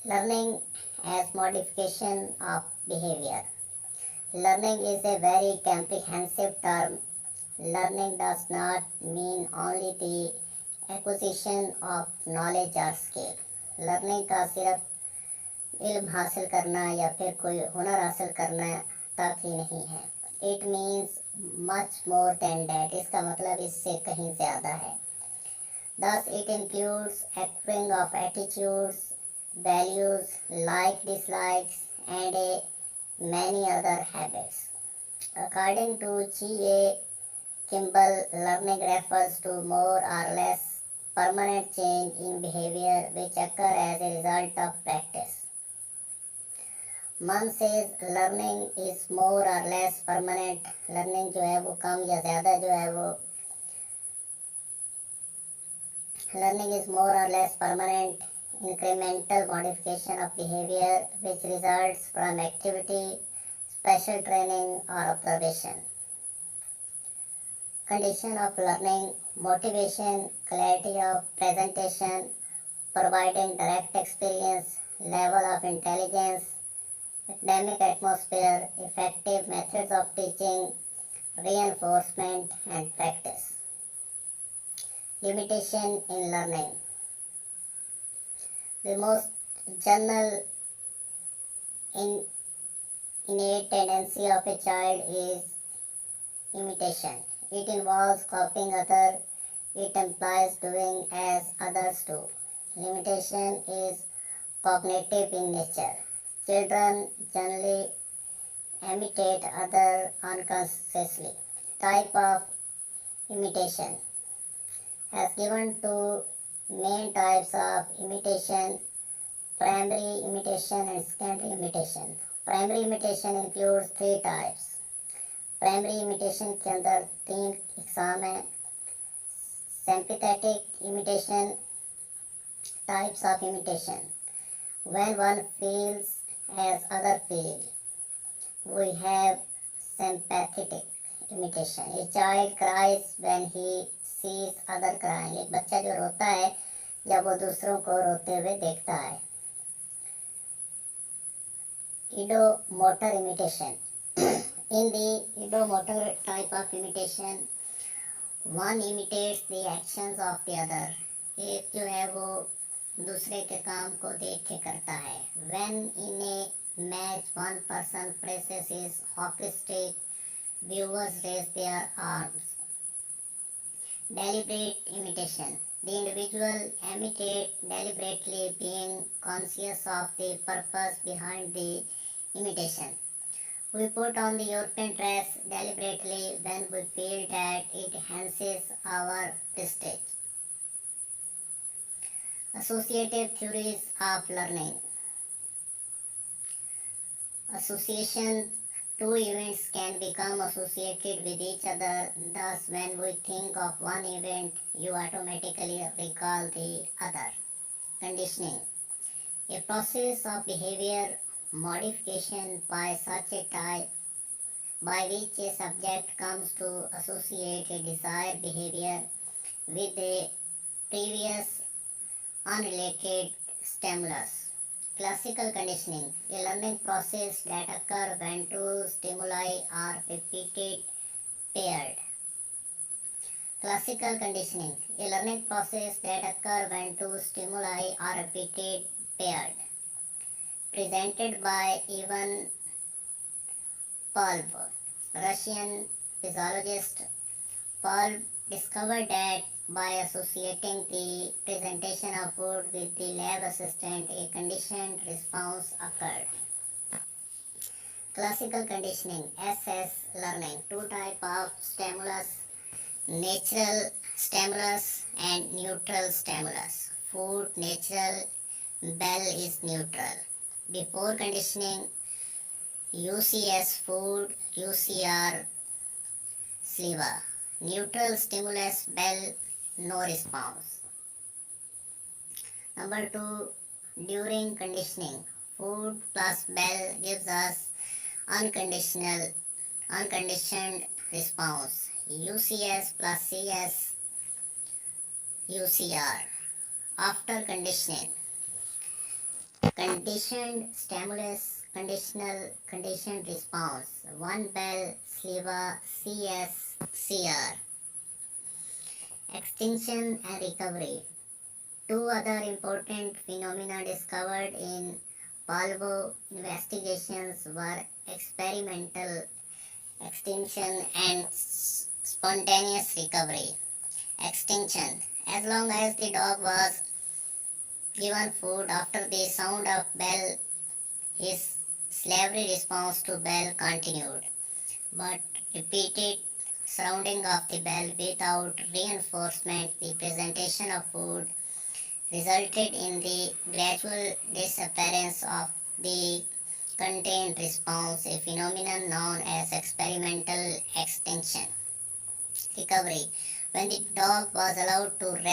Learning as modification of behavior. Learning is a very comprehensive term. Learning does not mean only the acquisition of knowledge or skill. Learning का सिर्फ इल्म हासिल करना या फिर कोई हुनर हासिल करना तक ही नहीं है. It means much more than that. इसका मतलब इससे कहीं ज़्यादा है. Thus, it includes acquiring of attitudes, values, like, dislikes, and many other habits. According to G.A Kimble, learning refers to more or less permanent change in behavior which occur as a result of practice. Munn says learning is more or less permanent. Learning जो है वो कम या ज़्यादा जो है वो learning is more or less permanent, incremental modification of behavior which results from activity, special training or observation. Condition of learning: motivation, clarity of presentation, providing direct experience, level of intelligence, academic atmosphere, effective methods of teaching, reinforcement and practice. Limitation in learning. The most general innate tendency of a child is imitation. It involves copying others. It implies doing as others do. Limitation is cognitive in nature. Children generally imitate others unconsciously. Type of imitation. Has given two main types of imitation: primary imitation and secondary imitation. Primary imitation includes three types. Primary imitation के अंदर 3 इकसाम हैं. sympathetic imitation, types of imitation. When one feels as other feel, we have sympathetic imitation. A child cries when he sees other crying. एक बच्चा जो रोता है जब वो दूसरों को रोते हुए देखता है. Idomotor imitation. In the idomotor type of imitation, one imitates the actions of the other. एक जो है वो दूसरे के काम को देख के करता है. When in a match one person presses his hockey stick, viewers raise their arms. Deliberate imitation. The individual imitates deliberately, being conscious of the purpose behind the imitation. We put on the European dress deliberately when we feel that it enhances our prestige. Associative theories of learning. Association: two events can become associated with each other. Thus, when we think of one event, you automatically recall the other. Conditioning: a process of behavior modification by such a type by which a subject comes to associate a desired behavior with a previous unrelated stimulus. Classical conditioning: a learning process that occurs when two stimuli are repeated paired. Classical conditioning: a learning process that occurs when two stimuli are repeated paired. Presented by Ivan Pavlov, Russian physiologist. Pavlov discovered that by associating the presentation of food with the lab assistant, a conditioned response occurred. Classical conditioning, SS learning. Two types of stimulus: natural stimulus and neutral stimulus. Food, natural; bell is neutral. Before conditioning, UCS food, UCR saliva. Neutral stimulus, bell, no response. Number 2, during conditioning, food plus bell gives us unconditioned response. UCS plus CS, UCR. After conditioning, Conditioned stimulus, conditioned response. One bell, sliver, CSCR. Extinction and recovery. Two other important phenomena discovered in Palvo investigations were experimental extinction and spontaneous recovery. Extinction. As long as the dog was given food after the sound of bell, his slavery response to bell continued. But repeated sounding of the bell without reinforcement, the presentation of food, resulted in the gradual disappearance of the contained response, a phenomenon known as experimental extinction. Recovery. When the dog was allowed to rest